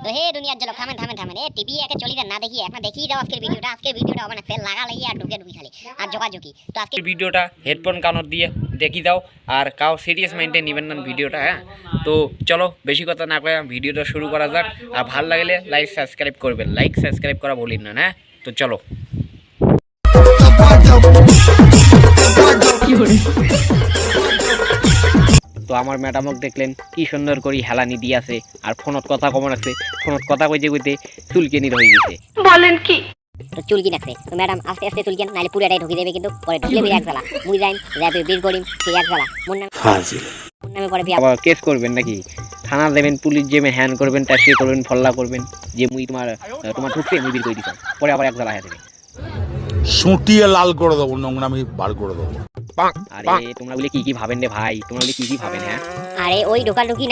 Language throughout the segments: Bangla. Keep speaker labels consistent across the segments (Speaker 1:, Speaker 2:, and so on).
Speaker 1: তো হে দুনিয়ার জন্য থামেন এ টিভি একে চলি না দেখি একটা দেখিয়ে দাও আজকের ভিডিওটা হবে না ফেল লাগা লাগি আর ঢুকে খালি আর যোগাযোগী তো আজকে
Speaker 2: ভিডিওটা হেডফোন কানত দিয়ে দেখি দাও আর কাউ সিরিয়াস মাইন্ডে নেবেন না ভিডিওটা। হ্যাঁ, তো চলো বেশি কথা না কয়ে ভিডিওটা শুরু করা যাক। আর ভালো লাগলে লাইক সাবস্ক্রাইব করবেন, লাইক সাবস্ক্রাইব করা ভুলিন না। হ্যাঁ, তো চলো। তো আমার ম্যাডামক দেখলেন কি সুন্দর করে হেলানি দিয়ে আছে আর ফোনত কথা কমন আছে, ফোনত কথা কইতে কইতে চুলকেনি হয়ে গেছে।
Speaker 1: বলেন কি তো চুলকি নাকছে তো ম্যাডাম আস্তে আস্তে চুলকেন নাইলে পুরাটাই ঢুকে দেবে কিন্তু পরে ঢুকলে বের এক জ্বালা মুই যাইম র্যাবে বীর করিম সেই এক জ্বালা মন নামে পরে বিয়া
Speaker 2: আবার কেস করবেন নাকি, থানা দেবেন, পুলিশ জেমে হ্যান করবেন, ট্যাক্সি করবেন, ফল্লা করবেন যে মুই তোমার ঢুকছে মুই বীর করে দিতাম, পরে আবার এক জ্বালা হয়ে যাবে।
Speaker 3: সুটিয়ে লাল করে দেবো, নোংরামি বার করে দেবো।
Speaker 2: আরে তোমরা বলে কি ভাবেন রে ভাই, তোমরা বলে কি ভাবেন? হ্যাঁ,
Speaker 1: আরে ওই ঢোকাঢুকি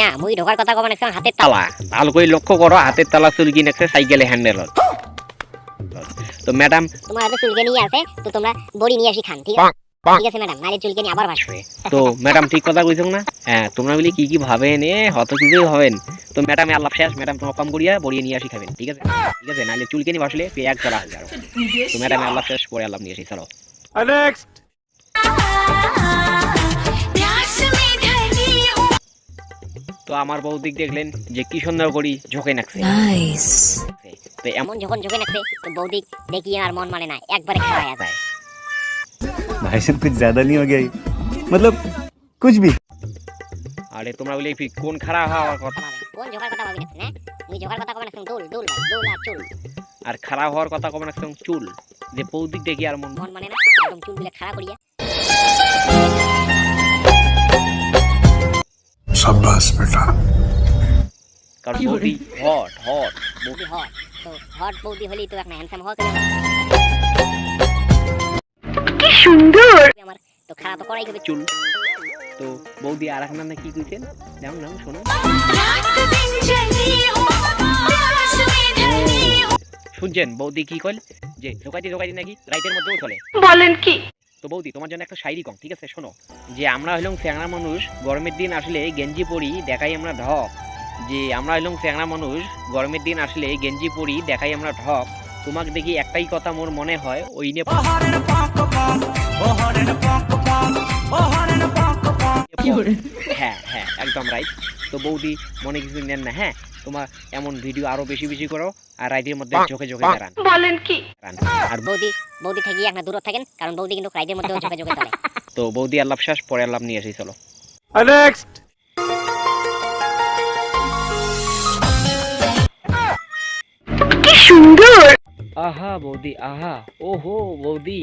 Speaker 1: না মুই ঢোকার কথা কমান একদম হাতের
Speaker 2: তালা ভালো করে লক্ষ্য করো, হাতের তালা চুলকি নাকছে সাইকেলে হ্যান্ডেল। তো ম্যাডাম
Speaker 1: তোমার হাতে চুলকানি আছে তো তোমরা বড়ি নিয়ে আসি খান, ঠিক আছে? ঠিক আছে ম্যাডাম, নাইলে চুলকানি আবার ভাসবে।
Speaker 2: তো ম্যাডাম ঠিক কথা কইছো না? হ্যাঁ, তোমরা বলে কি ভাবেন, হত কিছু হবেন। তো ম্যাডাম আল্লাহ শেষ, ম্যাডাম তোমার কম করিয়া বড়িয়ে নিয়ে আসি খাবেন, ঠিক আছে? ঠিক আছে, নাইলে চুলকানি ভাসলে এক জ্বালা হয়ে যাবে। তো ম্যাডাম আল্লাহ শেষ, পরে আল্লাহ নিয়ে আসি। চলো
Speaker 3: নেক্সট।
Speaker 2: তো আমার বৌদিক দেখলেন যে কি সুন্দর করি ঝোঁকে নাকছে। তো
Speaker 1: এমন যখন ঝোঁকে নাকছে তো বৌদি দেখি আর মন মানে না, একবারে খাওয়া যায়।
Speaker 4: भाई साहब कुछ ज्यादा नहीं हो गया ये? मतलब कुछ भी।
Speaker 2: আরে তোমরা বলে কোন খারাপ হওয়ার কথা,
Speaker 1: কোন ঝোঁকার কথা ভাবি না? মুই ঝোঁকার কথা কমান একদম দুল আর চুল।
Speaker 2: আর খারাপ হওয়ার কথা কমন একদম চুল, যে বৌদিক দেখি আর মন
Speaker 1: মানে না, একদম চুল গুলো খাড়া করিয়া।
Speaker 3: शाबाश बेटा।
Speaker 2: কারণ বৌদি হট
Speaker 1: বৌদি হট, তো হট বৌদি হলেই তো একটা হ্যান্ডসাম হওয়া করে। কি সুন্দর আমার তো খারাপ করাই হবে
Speaker 2: চুল। তো বৌদি আর এখন কি কইছেন নাম শোনো, শুনছেন বৌদি কি কইল যে ঢোকাইতে নাকি রাইতের মধ্যেও চলে।
Speaker 1: বলেন কি?
Speaker 2: তো বৌদি তোমার জন্য একটা শায়রি কম, ঠিক আছে? শোনো, যে আমরা হইলাম চ্যাংড়া মানুষ, গরমের দিন আসলে গেঞ্জি পরি দেখাই আমরা ঢক। যে আমরা হইলাম চ্যাংড়া মানুষ, গরমের দিন আসলে গেঞ্জি পরি দেখাই আমরা ঢক। তোমাকে দেখি একটাই কথা মোর মনে হয়, ওই নে হ্যাঁ একদম রাইট। তো বৌদি মনে কিছু নেন না। হ্যাঁ, তোমার এমন ভিডিও আরো বেশি করো আর রাইতের মধ্যে চোখে দাঁড়ান।
Speaker 1: বলেন কি?
Speaker 2: আর
Speaker 1: বৌদি থেকে একটা দূরে থাকেন, কারণ বৌদি কিন্তু রাইতের মধ্যে চোখে চলে।
Speaker 2: তো বৌদি আল্লাহ শেষ, পরে আল্লাহ নিয়ে আসি। চলো
Speaker 3: নেক্সট।
Speaker 1: কি সুন্দর।
Speaker 2: আহা বৌদি আহা, ওহো বৌদি,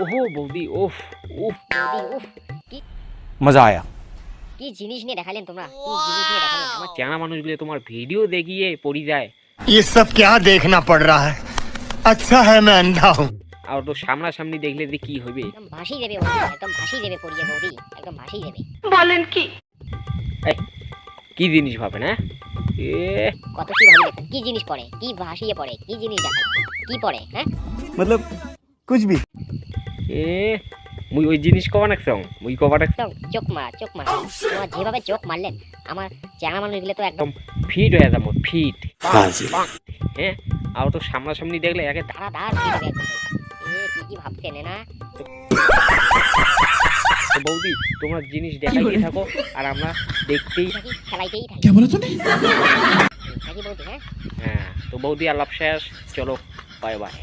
Speaker 2: ওহো বৌদি, ওফ উফ
Speaker 1: কি
Speaker 4: मजा आया।
Speaker 1: কি জিনিস নিয়ে দেখালেন তোমরা, কি জিনিস নিয়ে দেখালেন?
Speaker 2: আমার চেনা মানুষগুলো তোমার ভিডিও দেখিয়ে পড়ি যায়।
Speaker 5: ये सब क्या देखना पड़ रहा है? अच्छा है मैं अंधा हूँ।
Speaker 2: আর তো সামনাসামনি দেখলে যে কি হবে,
Speaker 1: একদম ভাসি দেবে বৌদি, একদম ভাসি দেবে পড়িয়ে বৌদি, একদম ভাসি দেবে। বলেন কি?
Speaker 2: কি জিনিস ভাবে না?
Speaker 1: কত কি ভাবি দেখেন, কি জিনিস পড়ে, কি ভাসিয়ে পড়ে, কি জিনিস দেখায়, কি পড়ে? হ্যাঁ,
Speaker 4: मतलब कुछ भी।
Speaker 2: মুই ওই জিনিস কবা নাকছং, মুই কবা নাকছং
Speaker 1: চোখ মার তোমার যেভাবে চোখ মারলেন আমার চ্যাংড়া মানুষগুলো তো একদম
Speaker 2: ফিট হয়ে যাবো, ফিট। হ্যাঁ, আর তো সামনাসামনি দেখলে একে
Speaker 1: দাঁড় ফিট হবে একদম। কি ভাবছেন না?
Speaker 2: তো বৌদি তোমরা জিনিস দেখাইতে থাকো আর আমরা দেখতেই
Speaker 1: থাকি, খেলাইতেই থাকি।
Speaker 3: क्या बोला तूने?
Speaker 1: থাকি বৌদি। হ্যাঁ,
Speaker 2: হ্যাঁ, তো বৌদি আল্লাহ শেষ, চলো বাই বাই।